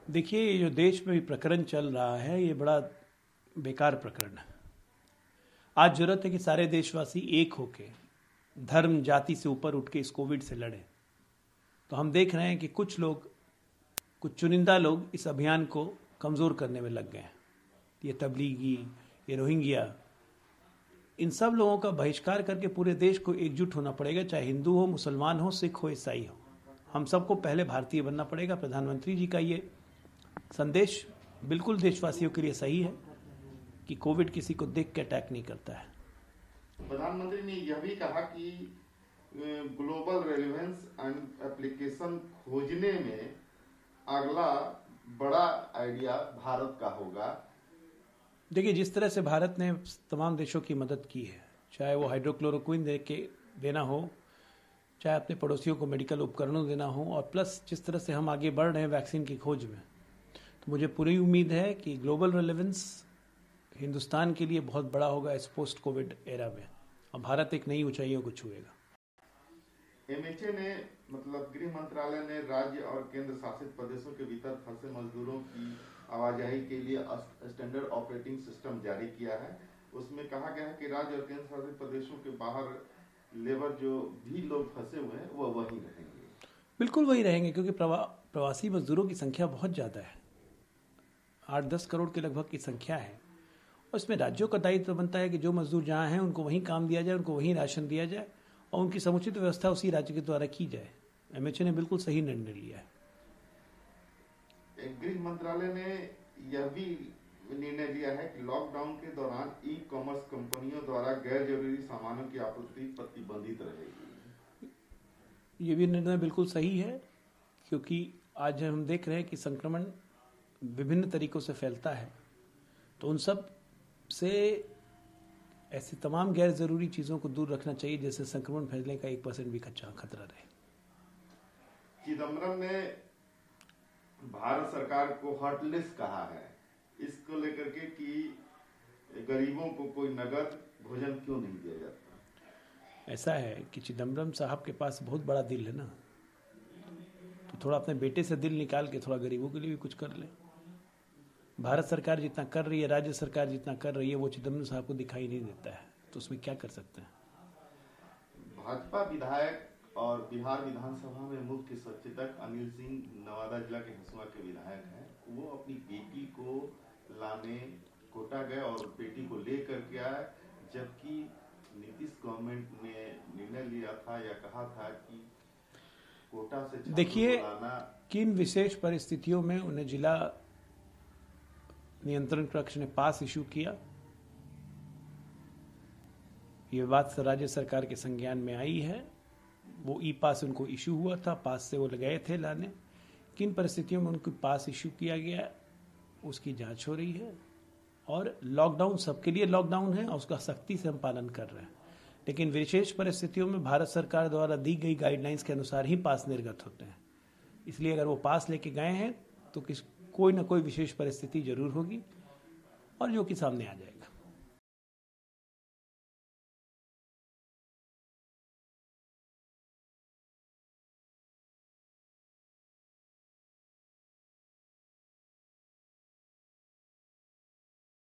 देखिए, ये जो देश में भी प्रकरण चल रहा है ये बड़ा बेकार प्रकरण है। आज जरूरत है कि सारे देशवासी एक होके धर्म जाति से ऊपर उठ के इस कोविड से लड़ें। तो हम देख रहे हैं कि कुछ लोग, कुछ चुनिंदा लोग इस अभियान को कमज़ोर करने में लग गए हैं। ये तबलीगी, ये रोहिंग्या, इन सब लोगों का बहिष्कार करके पूरे देश को एकजुट होना पड़ेगा, चाहे हिंदू हो, मुसलमान हो, सिख हो, ईसाई हो। हम सबको पहले भारतीय बनना पड़ेगा। प्रधानमंत्री जी का ये संदेश बिल्कुल देशवासियों के लिए सही है कि कोविड किसी को देख के अटैक नहीं करता है। प्रधानमंत्री ने यह भी कहा कि ग्लोबल रेलेवेंस एंड एप्लीकेशन खोजने में अगला बड़ा आइडिया भारत का होगा। देखिए, जिस तरह से भारत ने तमाम देशों की मदद की है, चाहे वो हाइड्रोक्लोरोक्विन देना हो, चाहे अपने पड़ोसियों को मेडिकल उपकरणों देना हो, और प्लस जिस तरह से हम आगे बढ़ रहे हैं वैक्सीन की खोज में, तो मुझे पूरी उम्मीद है कि ग्लोबल रेलेवेंस हिंदुस्तान के लिए बहुत बड़ा होगा इस पोस्ट कोविड एरा में, और भारत एक नई ऊंचाइयों को छुएगा। एमएचए ने गृह मंत्रालय ने राज्य और केंद्र शासित प्रदेशों के भीतर फंसे मजदूरों की आवाजाही के लिए स्टैंडर्ड ऑपरेटिंग सिस्टम जारी किया है। उसमें कहा गया है कि राज्य और केंद्र शासित प्रदेशों के बाहर लेबर जो भी लोग फंसे हुए हैं वह वहीं रहेंगे। बिल्कुल वही रहेंगे, क्योंकि प्रवासी मजदूरों की संख्या बहुत ज़्यादा है। 8-10 करोड़ के लगभग की संख्या है, और इसमें राज्यों का दायित्व बनता है कि जो मजदूर जहाँ हैं उनको वहीं काम दिया जाए, उनको वहीं राशन दिया जाए, और उनकी समुचित व्यवस्था उसी राज्य के द्वारा की जाए। एमएचए ने बिल्कुल सही निर्णय लिया है। गृह मंत्रालय ने यह भी निर्णय लिया है कि लॉकडाउन के दौरान ई कॉमर्स कंपनियों द्वारा गैर जरूरी सामानों की आपूर्ति प्रतिबंधित रहेगी। ये भी निर्णय बिल्कुल सही है, क्योंकि आज हम देख रहे हैं कि संक्रमण विभिन्न तरीकों से फैलता है, तो उन सब से ऐसी तमाम गैर जरूरी चीज़ों को दूर रखना चाहिए जिससे संक्रमण फैलने का 1% भी खतरा रहे। चिदम्बरम ने भारत सरकार को हार्टलेस कहा है, इसको लेकर के कि गरीबों को कोई नगद भोजन क्यों नहीं दिया जाता। ऐसा है कि चिदम्बरम साहब के पास बहुत बड़ा दिल है ना, तो थोड़ा अपने बेटे से दिल निकाल के थोड़ा गरीबों के लिए भी कुछ कर ले। भारत सरकार जितना कर रही है, राज्य सरकार जितना कर रही है, वो चिदम्बरम साहब को दिखाई नहीं देता है, तो उसमें क्या कर सकते हैं। भाजपा विधायक और बिहार विधानसभा में मुख्य सचेतक अनिल सिंह नवादा जिला के हसुआ के विधायक हैं। वो अपनी बेटी को लाने कोटा गए और बेटी को लेकर के आए, जबकि नीतीश गवर्नमेंट ने निर्णय लिया था या कहा था कि कोटा से देखिए किन विशेष परिस्थितियों में उन्हें जिला नियंत्रण कक्ष ने पास इशू किया, ये बात राज्य सरकार के संज्ञान में आई है। वो ई पास उनको इशू हुआ था, पास से वो गए थे लाने। किन परिस्थितियों में उनको पास इशू किया गया उसकी जांच हो रही है, और लॉकडाउन सबके लिए लॉकडाउन है और उसका सख्ती से हम पालन कर रहे हैं, लेकिन विशेष परिस्थितियों में भारत सरकार द्वारा दी गई गाइडलाइंस के अनुसार ही पास निर्गत होते हैं। इसलिए अगर वो पास लेके गए हैं तो कोई ना कोई विशेष परिस्थिति जरूर होगी, और जो कि सामने आ जाएगी।